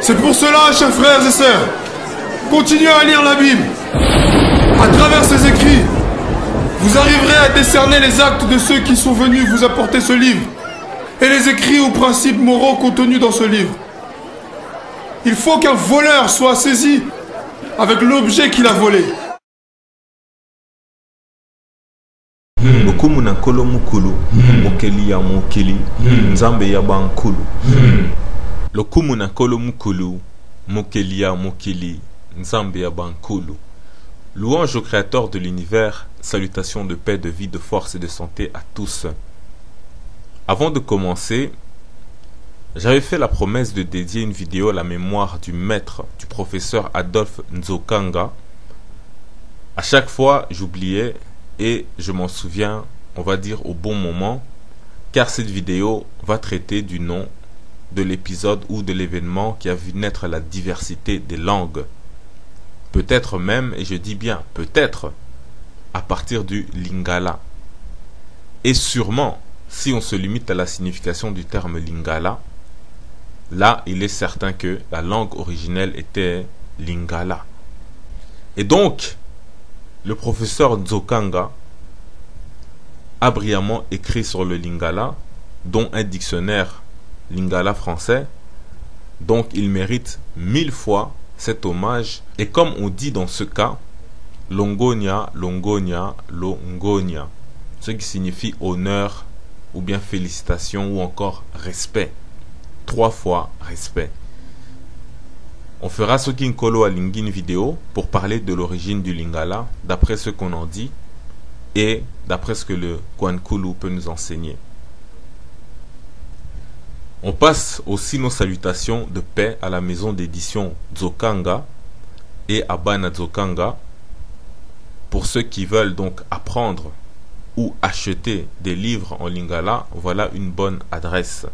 C'est pour cela, chers frères et sœurs, continuez à lire la Bible. À travers ces écrits, vous arriverez à décerner les actes de ceux qui sont venus vous apporter ce livre et les écrits ou principes moraux contenus dans ce livre. Il faut qu'un voleur soit saisi avec l'objet qu'il a volé. Lokumu na kolo mukulu, mokeli ya mokeli, nzambe ya bankulu. Lokumu na kolo mukulu, mokeli ya mokeli, nzambe ya bankulu. Louange au Créateur de l'univers, salutations de paix, de vie, de force et de santé à tous. Avant de commencer, j'avais fait la promesse de dédier une vidéo à la mémoire du maître, du professeur Adolphe Nzokanga. À chaque fois, j'oubliais et je m'en souviens, on va dire au bon moment, car cette vidéo va traiter du nom de l'épisode ou de l'événement qui a vu naître la diversité des langues. Peut-être même, et je dis bien peut-être, à partir du Lingala. Et sûrement, si on se limite à la signification du terme Lingala, là, il est certain que la langue originelle était Lingala. Et donc, le professeur Nzokanga a brillamment écrit sur le Lingala, dont un dictionnaire Lingala français. Donc, il mérite 1000 fois cet hommage. Et comme on dit dans ce cas, Longonia, Longonia, Longonia, ce qui signifie honneur ou bien félicitations ou encore respect. 3 fois respect. On fera ce Kinkolo à Lingin vidéo pour parler de l'origine du Lingala, d'après ce qu'on en dit et d'après ce que le Kwankulu peut nous enseigner. On passe aussi nos salutations de paix à la maison d'édition Nzokanga et à Bana Nzokanga. Pour ceux qui veulent donc apprendre ou acheter des livres en Lingala, voilà une bonne adresse.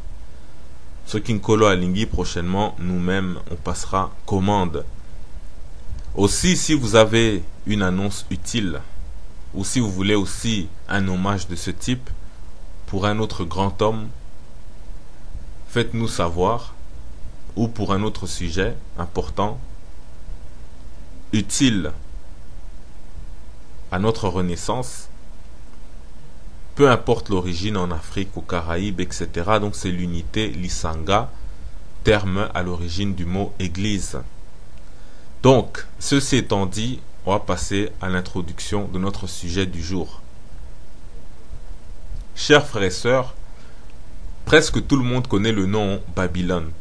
Ce Kinkolo à Lingui, prochainement, nous-mêmes, on passera commande. Aussi, si vous avez une annonce utile, ou si vous voulez aussi un hommage de ce type, pour un autre grand homme, faites-nous savoir, ou pour un autre sujet important, utile à notre renaissance, peu importe l'origine en Afrique, aux Caraïbes, etc. Donc c'est l'unité Lisanga, terme à l'origine du mot église. Donc, ceci étant dit, on va passer à l'introduction de notre sujet du jour. Chers frères et sœurs, presque tout le monde connaît le nom Babylone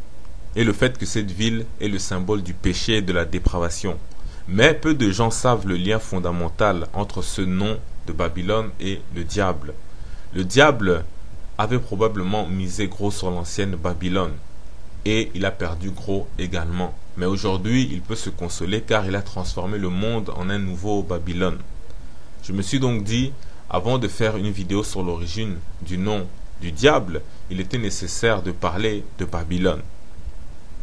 et le fait que cette ville est le symbole du péché et de la dépravation. Mais peu de gens savent le lien fondamental entre ce nom de Babylone et le diable. Le diable avait probablement misé gros sur l'ancienne Babylone et il a perdu gros également. Mais aujourd'hui, il peut se consoler car il a transformé le monde en un nouveau Babylone. Je me suis donc dit, avant de faire une vidéo sur l'origine du nom du diable, il était nécessaire de parler de Babylone.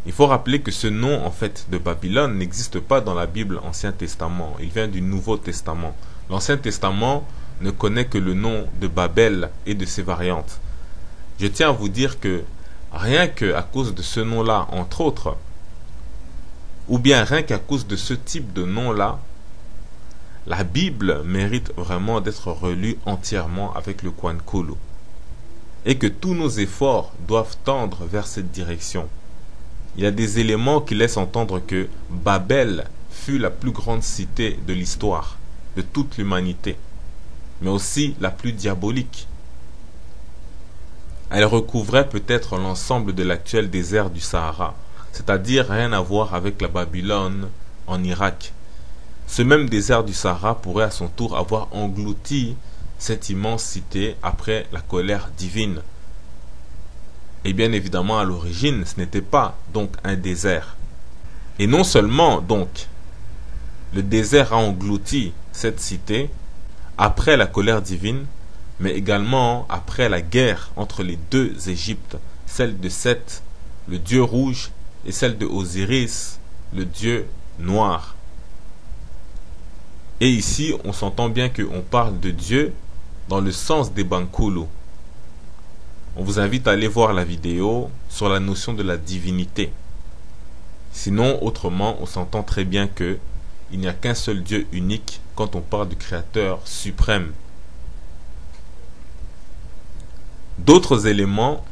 Il faut rappeler que ce nom en fait de Babylone n'existe pas dans la Bible Ancien Testament, il vient du Nouveau Testament. L'Ancien Testament ne connaît que le nom de Babel et de ses variantes. Je tiens à vous dire que rien qu'à cause de ce nom-là, entre autres, ou bien rien qu'à cause de ce type de nom-là, la Bible mérite vraiment d'être relue entièrement avec le Kwankulu. Et que tous nos efforts doivent tendre vers cette direction. Il y a des éléments qui laissent entendre que Babel fut la plus grande cité de l'histoire, de toute l'humanité, mais aussi la plus diabolique. Elle recouvrait peut-être l'ensemble de l'actuel désert du Sahara, c'est-à-dire rien à voir avec la Babylone en Irak. Ce même désert du Sahara pourrait à son tour avoir englouti cette immense cité après la colère divine. Et bien évidemment, à l'origine, ce n'était pas donc un désert. Et non seulement donc le désert a englouti cette cité après la colère divine, mais également après la guerre entre les deux Égyptes, celle de Seth, le dieu rouge, et celle de Osiris, le dieu noir. Et ici, on s'entend bien qu'on parle de Dieu dans le sens des Bankulu. On vous invite à aller voir la vidéo sur la notion de la divinité. Sinon, autrement, on s'entend très bien que il n'y a qu'un seul Dieu unique quand on parle du Créateur suprême. D'autres éléments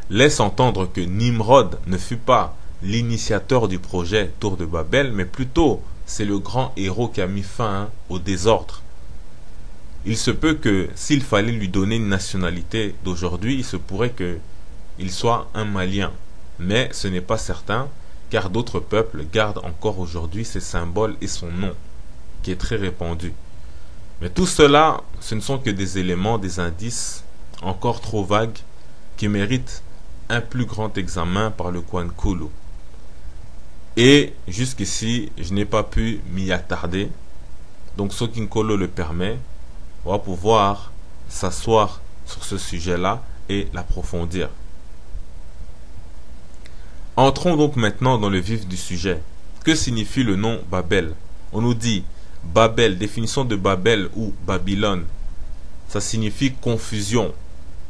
laissent entendre que Nimrod ne fut pas l'initiateur du projet Tour de Babel, mais plutôt c'est le grand héros qui a mis fin au désordre. Il se peut que s'il fallait lui donner une nationalité d'aujourd'hui, il se pourrait qu'il soit un Malien. Mais ce n'est pas certain, car d'autres peuples gardent encore aujourd'hui ses symboles et son nom, qui est très répandu. Mais tout cela, ce ne sont que des éléments, des indices encore trop vagues, qui méritent un plus grand examen par le Kwankulu. Et jusqu'ici, je n'ai pas pu m'y attarder. Donc Sokinkolo le permet. On va pouvoir s'asseoir sur ce sujet-là et l'approfondir. Entrons donc maintenant dans le vif du sujet. Que signifie le nom Babel? On nous dit Babel, définition de Babel ou Babylone. Ça signifie confusion.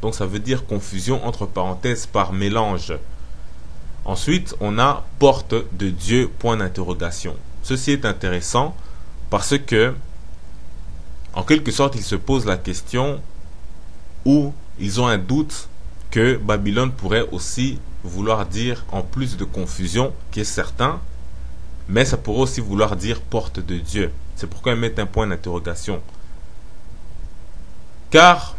Donc ça veut dire confusion entre parenthèses par mélange. Ensuite, on a porte de Dieu, point d'interrogation. Ceci est intéressant parce que, en quelque sorte, ils se posent la question ou ils ont un doute que Babylone pourrait aussi vouloir dire, en plus de confusion, qui est certain, mais ça pourrait aussi vouloir dire porte de Dieu. C'est pourquoi ils mettent un point d'interrogation. Car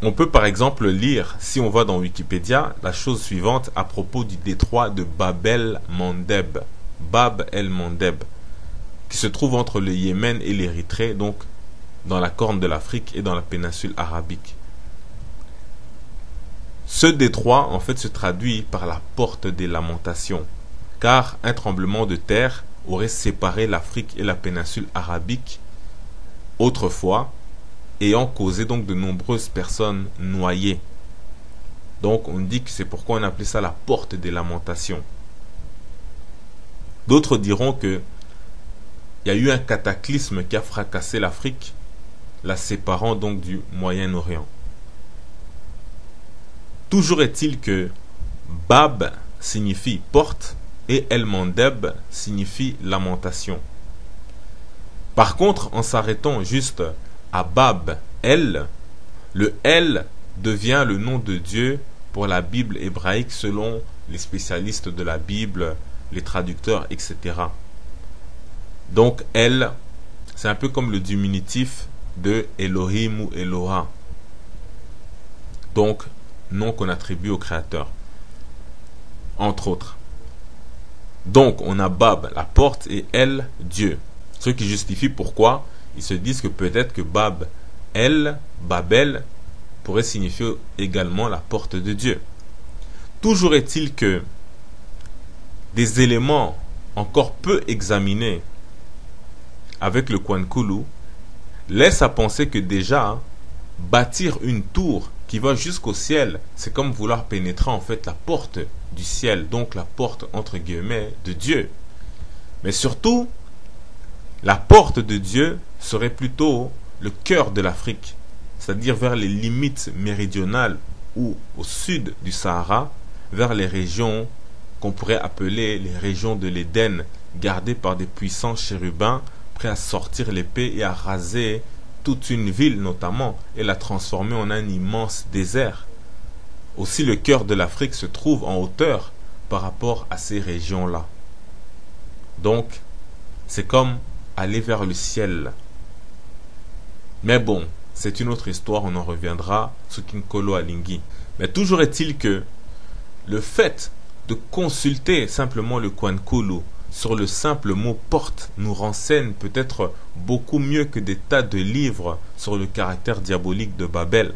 on peut par exemple lire, si on va dans Wikipédia, la chose suivante à propos du détroit de Bab el-Mandeb, Bab el-Mandeb, qui se trouve entre le Yémen et l'Érythrée, donc dans la corne de l'Afrique et dans la péninsule arabique. Ce détroit, en fait, se traduit par la porte des lamentations, car un tremblement de terre aurait séparé l'Afrique et la péninsule arabique autrefois, ayant causé donc de nombreuses personnes noyées. Donc on dit que c'est pourquoi on appelait ça la porte des lamentations. D'autres diront que il y a eu un cataclysme qui a fracassé l'Afrique, la séparant donc du Moyen-Orient. Toujours est-il que Bab signifie porte et El-Mandeb signifie lamentation. Par contre, en s'arrêtant juste à Bab El, le El devient le nom de Dieu pour la Bible hébraïque selon les spécialistes de la Bible, les traducteurs, etc. Donc El, c'est un peu comme le diminutif de Elohim ou Eloha. Donc, nom qu'on attribue au Créateur, entre autres. Donc, on a Bab, la porte, et El, Dieu. Ce qui justifie pourquoi ils se disent que peut-être que Bab El, Babel, pourrait signifier également la porte de Dieu. Toujours est-il que des éléments encore peu examinés avec le Kwankulu laissent à penser que déjà, bâtir une tour qui va jusqu'au ciel, c'est comme vouloir pénétrer en fait la porte du ciel, donc la porte entre guillemets de Dieu. Mais surtout, la porte de Dieu serait plutôt le cœur de l'Afrique, c'est-à-dire vers les limites méridionales ou au sud du Sahara, vers les régions qu'on pourrait appeler les régions de l'Éden, gardées par des puissants chérubins, prêts à sortir l'épée et à raser toute une ville notamment, et la transformer en un immense désert. Aussi le cœur de l'Afrique se trouve en hauteur par rapport à ces régions-là. Donc, c'est comme aller vers le ciel. Mais bon, c'est une autre histoire, on en reviendra sur Kinkolo Alingi. Mais toujours est-il que le fait de consulter simplement le Kwankulu sur le simple mot porte nous renseigne peut-être beaucoup mieux que des tas de livres sur le caractère diabolique de Babel.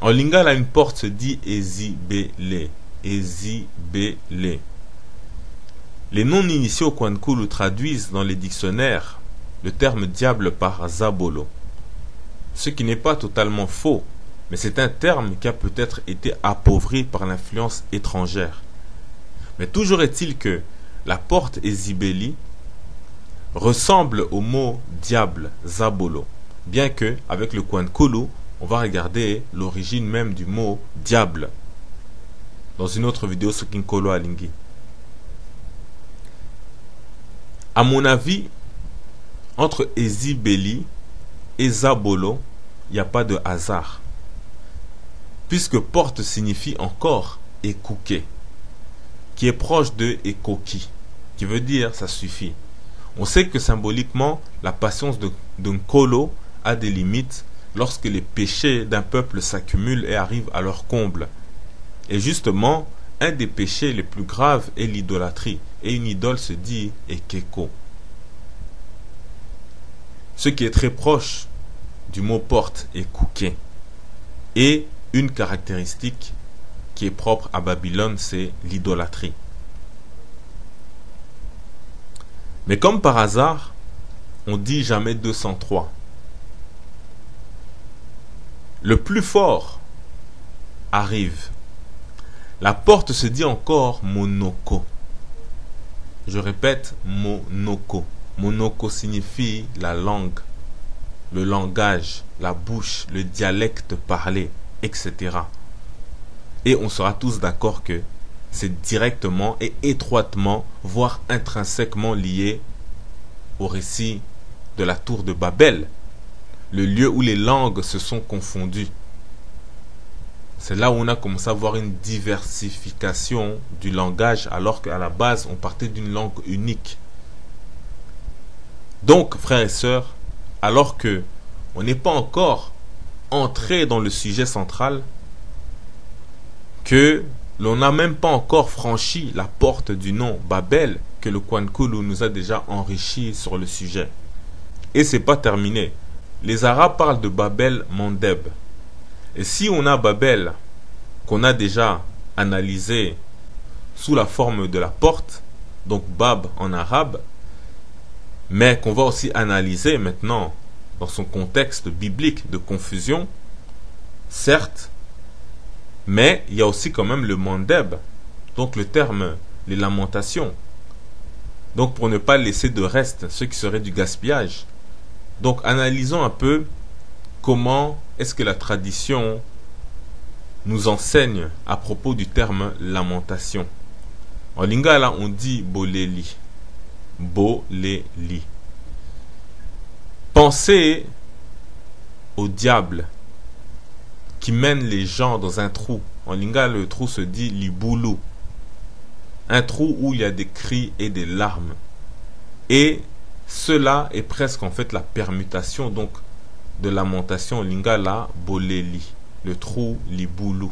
En lingala, une porte se dit Ezibele. Ezibele. Les non-initiés au Kwankulu traduisent dans les dictionnaires le terme diable par Zabolo. Ce qui n'est pas totalement faux, mais c'est un terme qui a peut-être été appauvri par l'influence étrangère. Mais toujours est-il que la porte Ezibeli ressemble au mot diable, Zabolo. Bien que, avec le Kwankulu, on va regarder l'origine même du mot diable. dans une autre vidéo sur Kinkolo Alingi. À mon avis, entre Ezibeli et Zabolo, il n'y a pas de hasard. Puisque porte signifie encore Ekouké, qui est proche de Ekoki, qui veut dire ça suffit. On sait que symboliquement, la patience d'un Nkolo a des limites lorsque les péchés d'un peuple s'accumulent et arrivent à leur comble. Et justement, un des péchés les plus graves est l'idolâtrie. Et une idole se dit Ekeko. Ce qui est très proche du mot porte Ekouké. Et une caractéristique qui est propre à Babylone, c'est l'idolâtrie. Mais comme par hasard, on dit jamais 203. Le plus fort arrive. La porte se dit encore Monoko. Je répète, Monoko. Monoko signifie la langue, le langage, la bouche, le dialecte parlé, etc. Et on sera tous d'accord que c'est directement et étroitement, voire intrinsèquement lié au récit de la tour de Babel, le lieu où les langues se sont confondues. C'est là où on a commencé à voir une diversification du langage, alors qu'à la base, on partait d'une langue unique. Donc, frères et sœurs, alors que on n'est pas encore entré dans le sujet central, que l'on n'a même pas encore franchi la porte du nom Babel, que le Kwankulu nous a déjà enrichi sur le sujet. Et c'est pas terminé. Les Arabes parlent de Babel Mandeb. Et si on a Babel, qu'on a déjà analysé sous la forme de la porte, donc Bab en arabe, mais qu'on va aussi analyser maintenant dans son contexte biblique de confusion, certes, mais il y a aussi quand même le Mandeb, donc le terme, les lamentations. Donc pour ne pas laisser de reste ce qui serait du gaspillage. Donc analysons un peu comment est-ce que la tradition nous enseigne à propos du terme lamentation. En lingala, on dit boleli. Boleli. Pensez au diable qui mène les gens dans un trou. En lingala, le trou se dit libulu. Un trou où il y a des cris et des larmes. Et cela est presque en fait la permutation donc de lamentation lingala boleli, le trou libulu.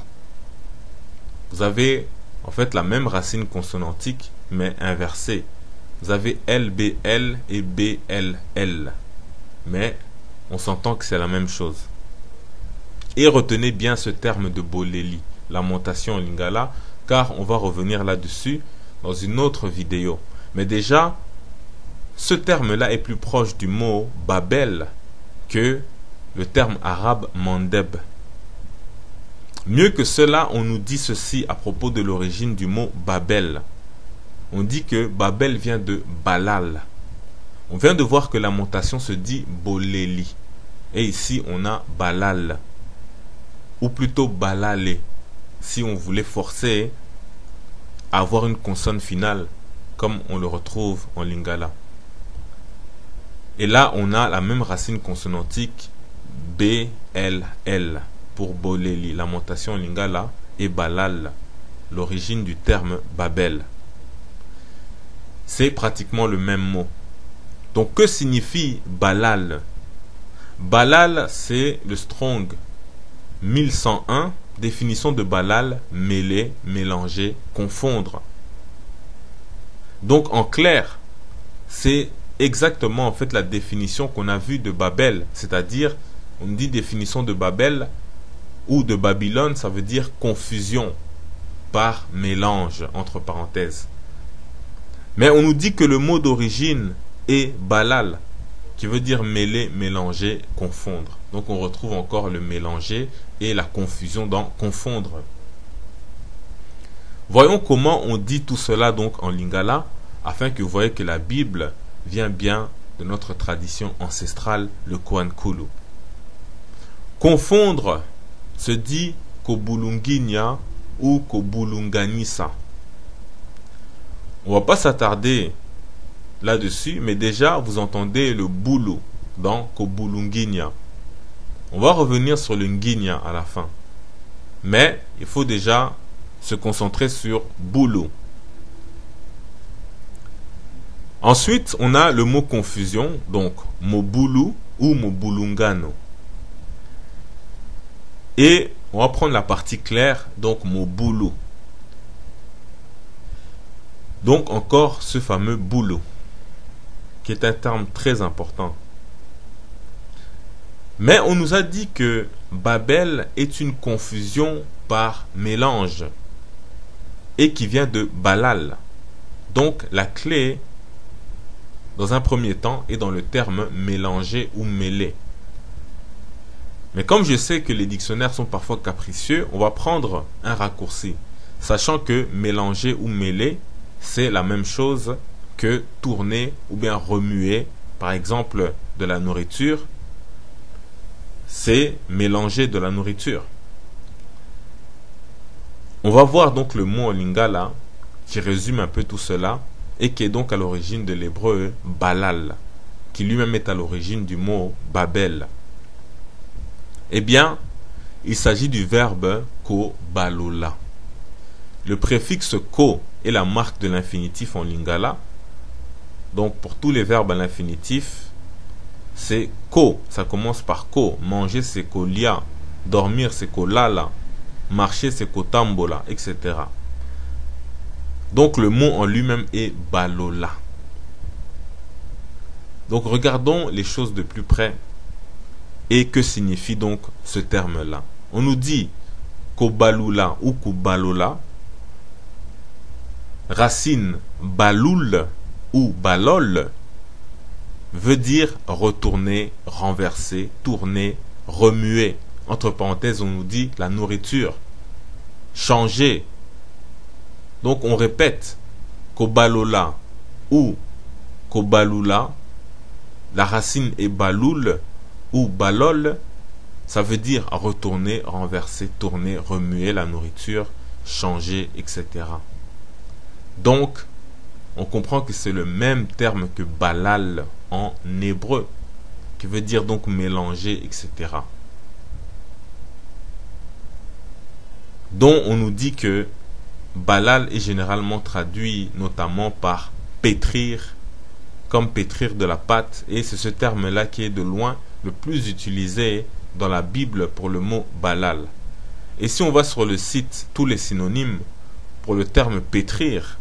Vous avez en fait la même racine consonantique mais inversée. Vous avez LBL et BLL, mais on s'entend que c'est la même chose. Et retenez bien ce terme de boleli, lamentation lingala, car on va revenir là-dessus dans une autre vidéo. Mais déjà, ce terme-là est plus proche du mot Babel que le terme arabe Mandeb. Mieux que cela, on nous dit ceci à propos de l'origine du mot Babel. On dit que Babel vient de Balal. On vient de voir que la lamentation se dit Boleli. Et ici, on a Balal. Ou plutôt Balalé, si on voulait forcer à avoir une consonne finale, comme on le retrouve en lingala. Et là, on a la même racine consonantique BLL pour Boleli, la lamentation en lingala, et Balal, l'origine du terme Babel. C'est pratiquement le même mot. Donc, que signifie Balal? Balal, c'est le Strong 1101, définition de Balal, mêler, mélanger, confondre. Donc, en clair, c'est exactement en fait la définition qu'on a vue de Babel, c'est-à-dire, on dit définition de Babel ou de Babylone, ça veut dire confusion par mélange, entre parenthèses. Mais on nous dit que le mot d'origine est Balal, qui veut dire mêler, mélanger, confondre. Donc on retrouve encore le mélanger et la confusion dans confondre. Voyons comment on dit tout cela donc en lingala, afin que vous voyez que la Bible vient bien de notre tradition ancestrale, le Kwankulu. Confondre se dit Kobulunginya ou kobulunganisa. On va pas s'attarder là-dessus, mais déjà vous entendez le boulou dans kobulunginya. On va revenir sur le nginya à la fin. Mais il faut déjà se concentrer sur boulou. Ensuite, on a le mot confusion, donc mobulu ou mobulungano. Et on va prendre la partie claire, donc mobulu. Donc encore ce fameux boulou, qui est un terme très important. Mais on nous a dit que Babel est une confusion par mélange et qui vient de Balal. Donc la clé, dans un premier temps, est dans le terme mélanger ou mêler. Mais comme je sais que les dictionnaires sont parfois capricieux, on va prendre un raccourci, sachant que mélanger ou mêler, c'est la même chose que tourner ou bien remuer. Par exemple, de la nourriture, c'est mélanger de la nourriture. On va voir donc le mot en lingala qui résume un peu tout cela et qui est donc à l'origine de l'hébreu balal, qui lui-même est à l'origine du mot Babel. Eh bien, il s'agit du verbe ko balola. Le préfixe ko est la marque de l'infinitif en lingala. Donc pour tous les verbes à l'infinitif, c'est ko, ça commence par ko. Manger c'est kolia, dormir c'est kolala, marcher c'est kotambola, etc. Donc le mot en lui-même est balola. Donc regardons les choses de plus près. Et que signifie donc ce terme-là? On nous dit kobalula ou kubalola, racine baloul ou balol, veut dire retourner, renverser, tourner, remuer. Entre parenthèses, on nous dit la nourriture, changer. Donc on répète kobalola ou kobalula, la racine est baloul ou balol, ça veut dire retourner, renverser, tourner, remuer la nourriture, changer, etc. Donc, on comprend que c'est le même terme que balal en hébreu, qui veut dire donc mélanger, etc. Donc, on nous dit que balal est généralement traduit notamment par pétrir, comme pétrir de la pâte, et c'est ce terme-là qui est de loin le plus utilisé dans la Bible pour le mot balal. Et si on va sur le site tous les synonymes pour le terme pétrir,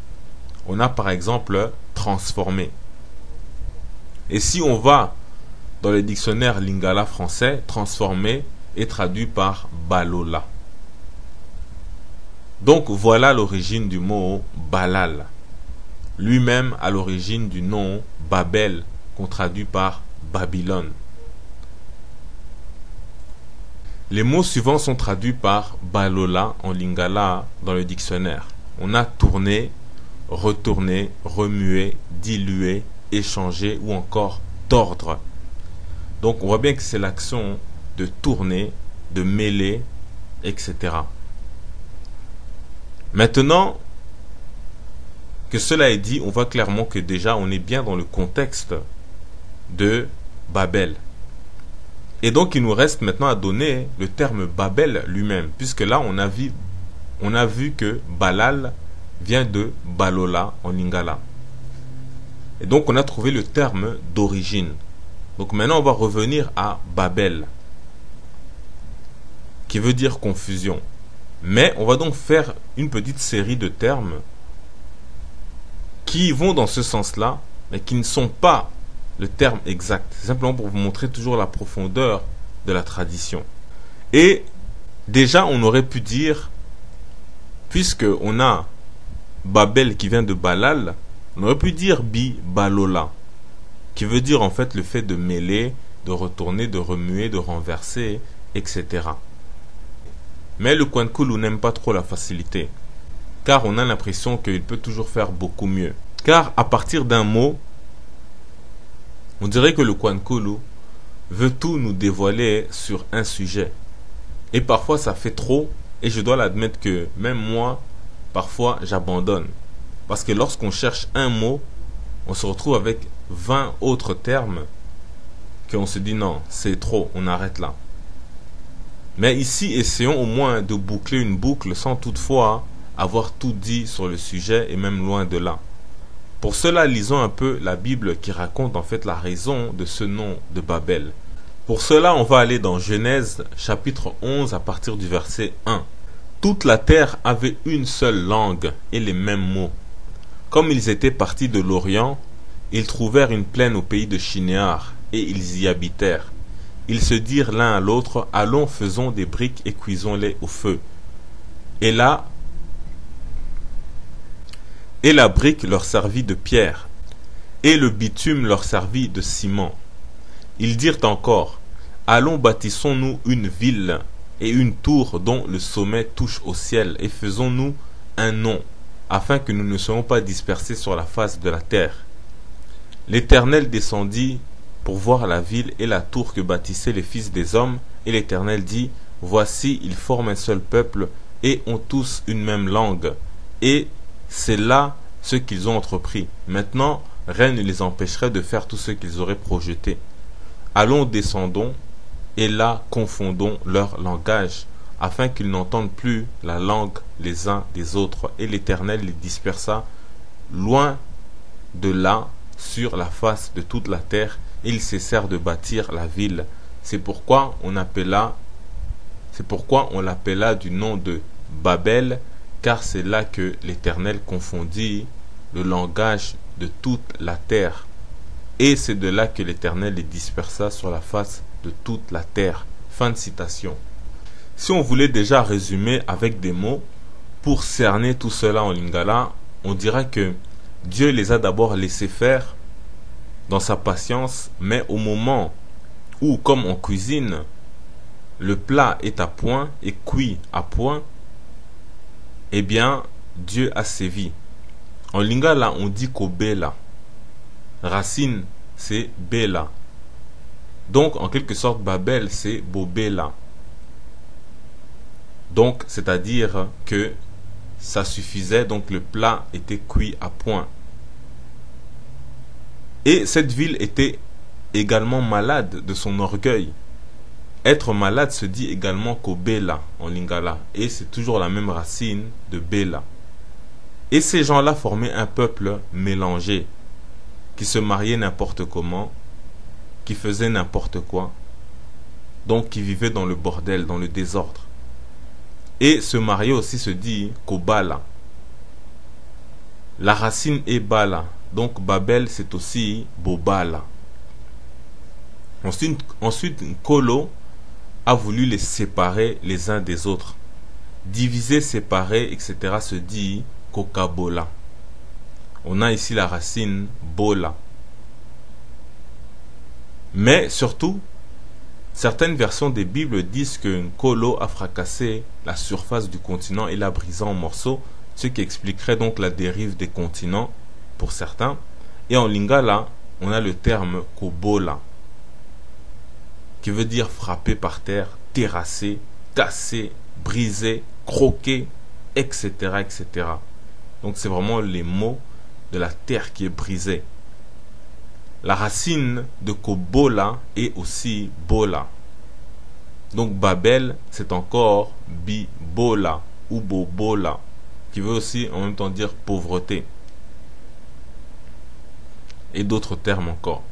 on a par exemple transformer. Et si on va dans le dictionnaire lingala français, transformer est traduit par balola. Donc voilà l'origine du mot balal, lui-même à l'origine du nom Babel, qu'on traduit par Babylone. Les mots suivants sont traduits par balola en lingala dans le dictionnaire. On a tourner, retourner, remuer, diluer, échanger ou encore tordre. Donc on voit bien que c'est l'action de tourner, de mêler, etc. Maintenant que cela est dit, on voit clairement que déjà on est bien dans le contexte de Babel. Et donc il nous reste maintenant à donner le terme Babel lui-même, puisque là on a vu que Balal vient de Balola en lingala. Et donc on a trouvé le terme d'origine. Donc maintenant on va revenir à Babel, qui veut dire confusion. Mais on va donc faire une petite série de termes qui vont dans ce sens-là, mais qui ne sont pas le terme exact. C'est simplement pour vous montrer toujours la profondeur de la tradition. Et déjà, on aurait pu dire, puisque on a Babel qui vient de Balal, on aurait pu dire Bi Balola, qui veut dire en fait le fait de mêler, de retourner, de remuer, de renverser, etc. Mais le Kwankulu n'aime pas trop la facilité, car on a l'impression qu'il peut toujours faire beaucoup mieux. Car à partir d'un mot, on dirait que le Kwankulu veut tout nous dévoiler sur un sujet. Et parfois ça fait trop Et je dois l'admettre que même moi, parfois, j'abandonne. Parce que lorsqu'on cherche un mot, on se retrouve avec 20 autres termes qu'on se dit non, c'est trop, on arrête là. Mais ici, essayons au moins de boucler une boucle sans toutefois avoir tout dit sur le sujet et même loin de là. Pour cela, lisons un peu la Bible qui raconte en fait la raison de ce nom de Babel. Pour cela, on va aller dans Genèse chapitre 11 à partir du verset 1. Toute la terre avait une seule langue et les mêmes mots. Comme ils étaient partis de l'Orient, ils trouvèrent une plaine au pays de Shinéar et ils y habitèrent. Ils se dirent l'un à l'autre, allons, faisons des briques et cuisons-les au feu. Et la brique leur servit de pierre, et le bitume leur servit de ciment. Ils dirent encore, allons, bâtissons-nous une ville et une tour dont le sommet touche au ciel, et faisons-nous un nom, afin que nous ne soyons pas dispersés sur la face de la terre. L'Éternel descendit pour voir la ville et la tour que bâtissaient les fils des hommes, et l'Éternel dit, voici, ils forment un seul peuple, et ont tous une même langue, et c'est là ce qu'ils ont entrepris. Maintenant, rien ne les empêcherait de faire tout ce qu'ils auraient projeté. Allons, descendons, et là confondons leur langage, afin qu'ils n'entendent plus la langue les uns des autres. Et l'Éternel les dispersa loin de là sur la face de toute la terre, et ils cessèrent de bâtir la ville. C'est pourquoi on l'appela du nom de Babel, car c'est là que l'Éternel confondit le langage de toute la terre. Et c'est de là que l'Éternel les dispersa sur la face de toute la terre. Fin de citation. Si on voulait déjà résumer avec des mots, pour cerner tout cela en lingala, on dira que Dieu les a d'abord laissés faire dans sa patience, mais au moment où, comme en cuisine, le plat est à point et cuit à point, eh bien, Dieu a sévi. En lingala, on dit kobela. Racine, c'est bela. Donc, en quelque sorte, Babel, c'est bobela. Donc, c'est-à-dire que ça suffisait, donc le plat était cuit à point. Et cette ville était également malade de son orgueil. Être malade se dit également kobela en lingala, et c'est toujours la même racine de bela. Et ces gens-là formaient un peuple mélangé, qui se mariait n'importe comment, qui faisait n'importe quoi, donc qui vivait dans le bordel, dans le désordre. Et se marier aussi se dit kobala. La racine est bala, donc Babel c'est aussi bobala. Ensuite Nkolo a voulu les séparer les uns des autres. Diviser, séparer, etc. se dit kokabola. On a ici la racine bola. Mais surtout, certaines versions des Bibles disent que Nkolo a fracassé la surface du continent et l'a brisé en morceaux, ce qui expliquerait donc la dérive des continents pour certains. Et en lingala, on a le terme kobola, qui veut dire frapper par terre, terrasser, casser, briser, croquer, etc., etc. Donc c'est vraiment les mots de la terre qui est brisée. La racine de kobola est aussi bola. Donc Babel, c'est encore bibola ou bobola, qui veut aussi en même temps dire pauvreté. Et d'autres termes encore.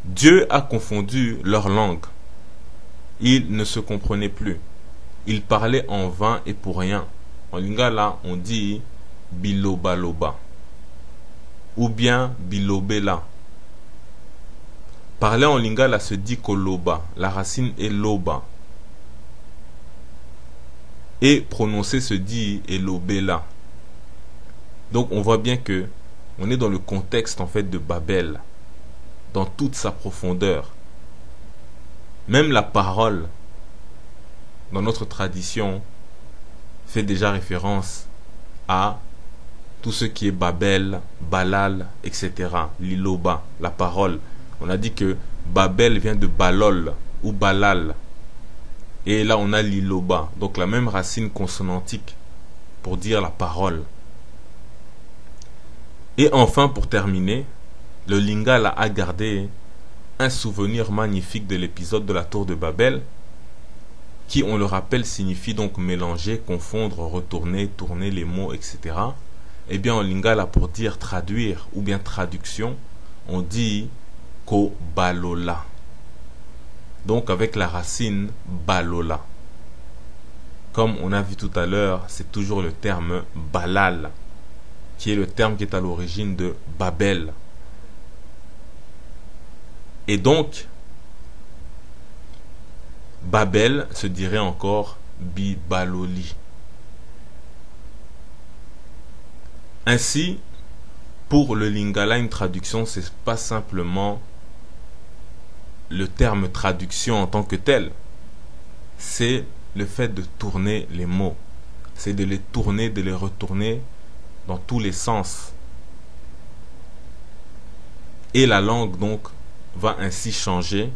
Dieu a confondu leur langue. Ils ne se comprenaient plus. Ils parlaient en vain et pour rien. En lingala, on dit bilobaloba ou bien bilobela. Parler en lingala se dit koloba. La racine est loba. Et prononcer se dit elobela. Donc on voit bien que on est dans le contexte en fait de Babel, dans toute sa profondeur. Même la parole, dans notre tradition, fait déjà référence à tout ce qui est Babel, Balal, etc. Liloba, la parole. On a dit que Babel vient de Balol ou Balal. Et là, on a l'iloba, donc la même racine consonantique pour dire la parole. Et enfin, pour terminer, le Lingala a gardé un souvenir magnifique de l'épisode de la tour de Babel, qui, on le rappelle, signifie donc mélanger, confondre, retourner, tourner les mots, etc. Eh bien, en Lingala, pour dire traduire ou bien traduction, on dit ko balola. Donc avec la racine balola. Comme on a vu tout à l'heure, c'est toujours le terme balal, qui est le terme qui est à l'origine de Babel. Et donc, Babel se dirait encore Bibaloli. Ainsi, pour le Lingala, une traduction, c'est pas simplement le terme traduction en tant que tel. C'est le fait de tourner les mots. C'est de les tourner, de les retourner dans tous les sens. Et la langue, donc, va ainsi changer.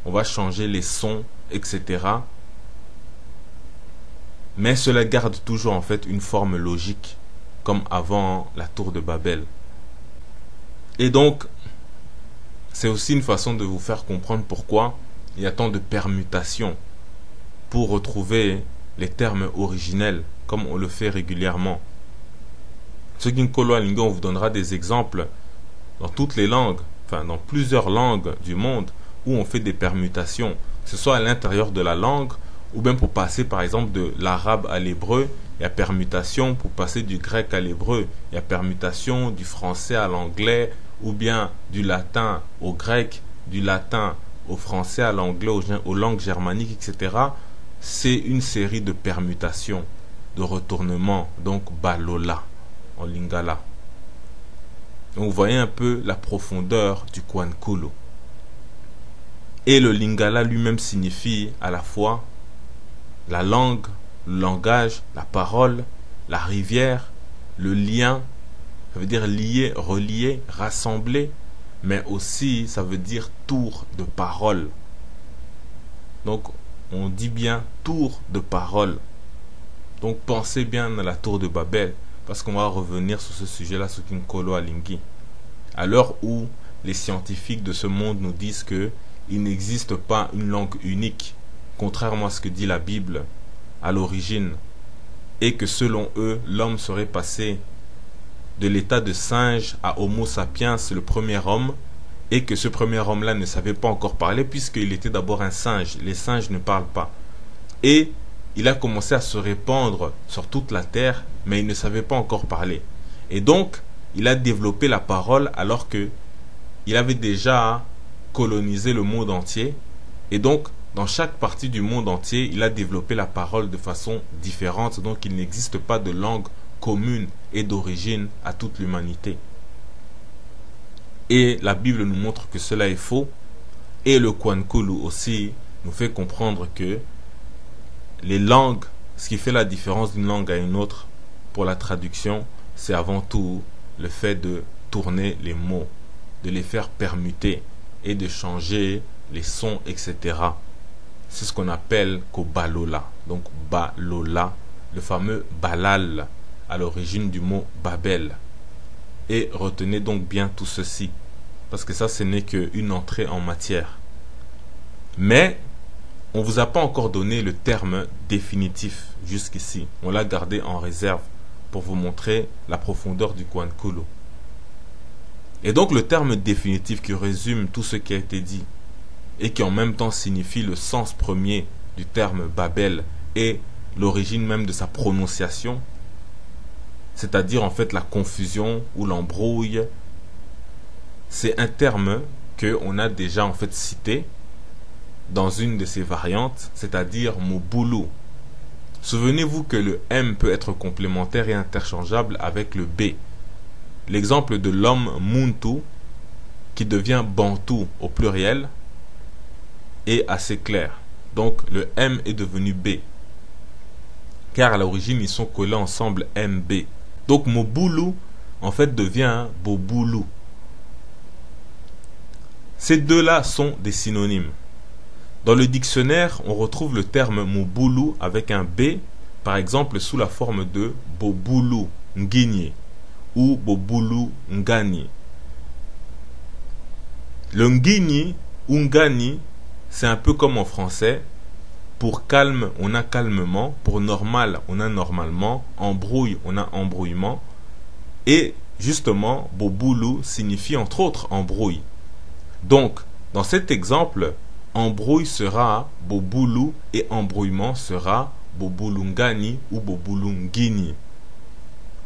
On va changer les sons, etc. Mais cela garde toujours en fait une forme logique, comme avant la tour de Babel. Et donc, c'est aussi une façon de vous faire comprendre pourquoi il y a tant de permutations pour retrouver les termes originels, comme on le fait régulièrement. Ce Ginkolo Alingo, on vous donnera des exemples dans toutes les langues, enfin dans plusieurs langues du monde, où on fait des permutations, que ce soit à l'intérieur de la langue, ou bien pour passer par exemple de l'arabe à l'hébreu, il y a permutation pour passer du grec à l'hébreu, il y a permutation du français à l'anglais, ou bien du latin au grec, du latin au français, à l'anglais, aux langues germaniques, etc. C'est une série de permutations, de retournements, donc balola en Lingala. Donc vous voyez un peu la profondeur du Kwankulu. Et le Lingala lui-même signifie à la fois la langue, le langage, la parole, la rivière, le lien. Ça veut dire lier, relier, rassembler, mais aussi ça veut dire tour de parole. Donc on dit bien tour de parole. Donc pensez bien à la tour de Babel, parce qu'on va revenir sur ce sujet-là, sur Ginkolo Alingi. À l'heure où les scientifiques de ce monde nous disent que il n'existe pas une langue unique, contrairement à ce que dit la Bible à l'origine, et que selon eux, l'homme serait passé de l'état de singe à Homo sapiens, le premier homme, et que ce premier homme-là ne savait pas encore parler puisqu'il était d'abord un singe. Les singes ne parlent pas. Et il a commencé à se répandre sur toute la terre, mais il ne savait pas encore parler. Et donc, il a développé la parole alors que il avait déjà colonisé le monde entier. Et donc, dans chaque partie du monde entier, il a développé la parole de façon différente. Donc, il n'existe pas de langue commune et d'origine à toute l'humanité. Et la Bible nous montre que cela est faux. Et le Kwankulu aussi nous fait comprendre que les langues, ce qui fait la différence d'une langue à une autre pour la traduction, c'est avant tout le fait de tourner les mots, de les faire permuter et de changer les sons, etc. C'est ce qu'on appelle Kobalola. Donc Balola, le fameux Balal, à l'origine du mot Babel. Et retenez donc bien tout ceci, parce que ça, ce n'est qu'une entrée en matière. Mais on ne vous a pas encore donné le terme définitif jusqu'ici. On l'a gardé en réserve pour vous montrer la profondeur du Kwankulu. Et donc le terme définitif qui résume tout ce qui a été dit et qui en même temps signifie le sens premier du terme Babel et l'origine même de sa prononciation, c'est-à-dire en fait la confusion ou l'embrouille, c'est un terme qu'on a déjà en fait cité dans une de ses variantes, c'est-à-dire Mobulu. Souvenez-vous que le M peut être complémentaire et interchangeable avec le B. L'exemple de l'homme Muntu, qui devient Bantu au pluriel, est assez clair. Donc le M est devenu B, car à l'origine ils sont collés ensemble MB. Donc Mobulu en fait devient Bobulu. Ces deux-là sont des synonymes. Dans le dictionnaire, on retrouve le terme Mobulu avec un B, par exemple sous la forme de Bobulu Ngini ou Bobulu Ngani. Le Ngini ou Ngani, c'est un peu comme en français. Pour calme, on a calmement. Pour normal, on a normalement. Embrouille, on a embrouillement. Et justement, Bobulu signifie entre autres embrouille. Donc, dans cet exemple, embrouille sera Bobulu et embrouillement sera Bobulu Ngani ou Bobulu Ngini.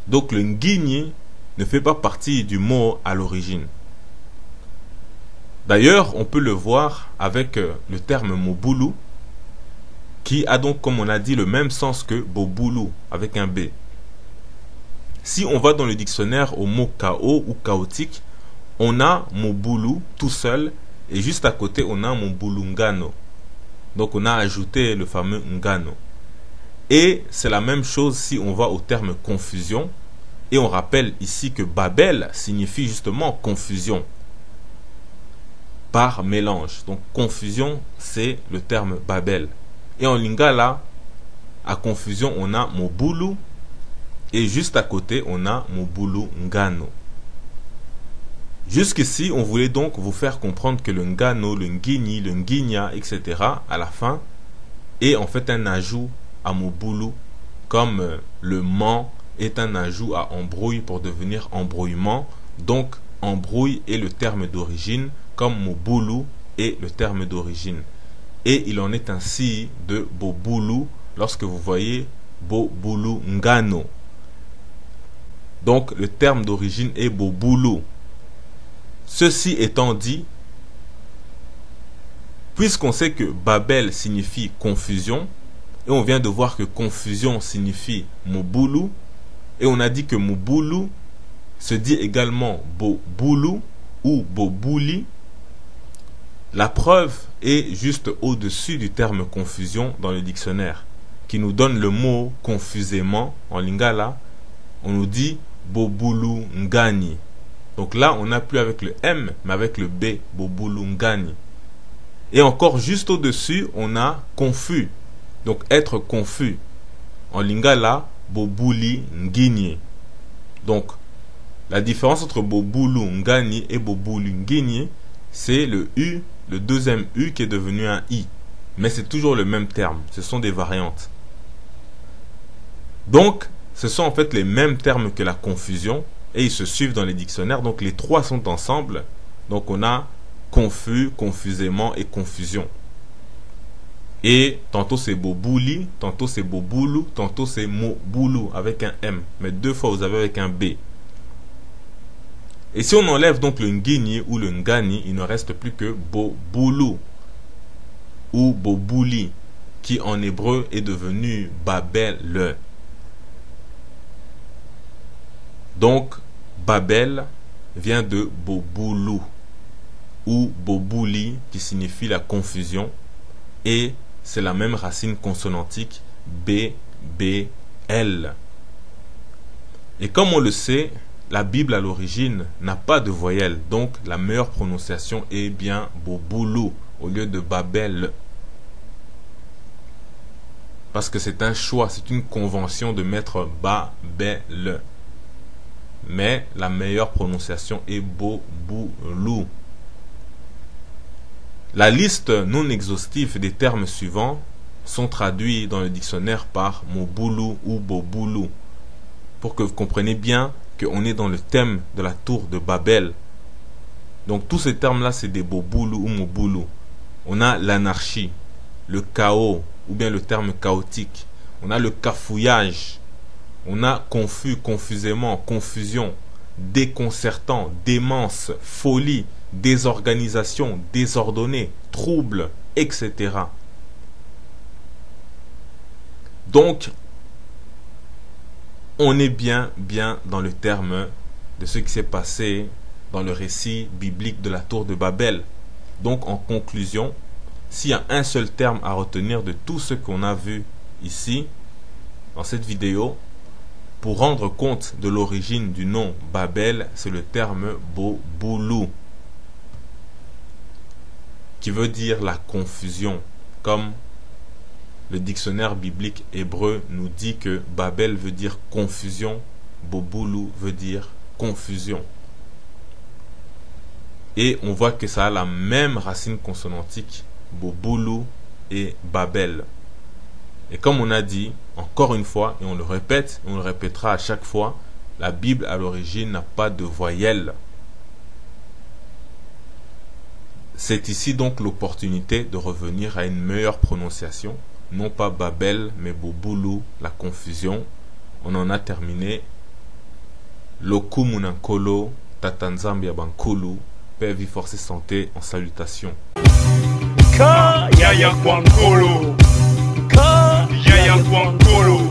Donc le Ngini ne fait pas partie du mot à l'origine. D'ailleurs, on peut le voir avec le terme Mobulu, qui a donc, comme on a dit, le même sens que Bobulu, avec un B. Si on va dans le dictionnaire au mot chaos ou chaotique, on a Mobulu tout seul, et juste à côté, on a Mobulu Ngano. Donc on a ajouté le fameux Ngano. Et c'est la même chose si on va au terme confusion, et on rappelle ici que Babel signifie justement confusion par mélange. Donc confusion, c'est le terme Babel. Et en lingala, à confusion, on a Mobulu, et juste à côté, on a Mobulu Ngano. Jusqu'ici, on voulait donc vous faire comprendre que le Ngano, le Ngini, le Nginya, etc., à la fin, est en fait un ajout à Mobulu, comme le man est un ajout à embrouille pour devenir embrouillement. Donc, embrouille est le terme d'origine, comme Mobulu est le terme d'origine. Et il en est ainsi de Bobulu lorsque vous voyez Bobulu Ngano. Donc, le terme d'origine est Bobulu. Ceci étant dit, puisqu'on sait que Babel signifie confusion, et on vient de voir que confusion signifie Mobulu, et on a dit que Mobulu se dit également Bobulu ou Bobuli, la preuve est juste au-dessus du terme confusion dans le dictionnaire, qui nous donne le mot confusément en lingala, on nous dit Bobulu Ngani. Donc là, on n'a plus avec le M, mais avec le B, Bobulu Ngani. Et encore juste au-dessus, on a confus. Donc être confus. En lingala, Bobuli Ngini. Donc, la différence entre Bobulu Ngani et Bobulu Ngini, c'est le U, le deuxième U qui est devenu un I. Mais c'est toujours le même terme. Ce sont des variantes. Donc, ce sont en fait les mêmes termes que la confusion. Et ils se suivent dans les dictionnaires. Donc les trois sont ensemble. Donc on a confus, confusément et confusion. Et tantôt c'est Bobuli, tantôt c'est Bobulu, tantôt c'est Mobulu avec un M. Mais deux fois vous avez avec un B. Et si on enlève donc le Ngini ou le Ngani, il ne reste plus que Bobulu ou Bobuli, qui en hébreu est devenu Babel. Donc, Babel vient de Bobulu ou Bobuli qui signifie la confusion et c'est la même racine consonantique B, B, L. Et comme on le sait, la Bible à l'origine n'a pas de voyelle, donc la meilleure prononciation est bien Bobulu au lieu de Babel. Parce que c'est un choix, c'est une convention de mettre Babel. Mais la meilleure prononciation est Bobulu. La liste non exhaustive des termes suivants sont traduits dans le dictionnaire par Mobulu ou Bobulu, pour que vous compreniez bien qu'on est dans le thème de la tour de Babel. Donc tous ces termes-là, c'est des Bobulu ou Mobulu. On a l'anarchie, le chaos, ou bien le terme chaotique. On a le cafouillage. On a confus, confusément, confusion, déconcertant, démence, folie, désorganisation, désordonné, trouble, etc. Donc, on est bien dans le terme de ce qui s'est passé dans le récit biblique de la tour de Babel. Donc, en conclusion, s'il y a un seul terme à retenir de tout ce qu'on a vu ici, dans cette vidéo, pour rendre compte de l'origine du nom Babel, c'est le terme Bobulu. qui veut dire la confusion, comme le dictionnaire biblique hébreu nous dit que Babel veut dire confusion, Bobulu veut dire confusion. Et on voit que ça a la même racine consonantique, Bobulu et Babel. Et comme on a dit, encore une fois, et on le répète, et on le répétera à chaque fois, la Bible à l'origine n'a pas de voyelle. C'est ici donc l'opportunité de revenir à une meilleure prononciation, non pas Babel, mais Bobulu, la confusion. On en a terminé. Lokumunankolo, Tatanzambia Bankulu, paix, vie, force et santé en salutation. Yaya Kwankolo, Yaya Kwankolo.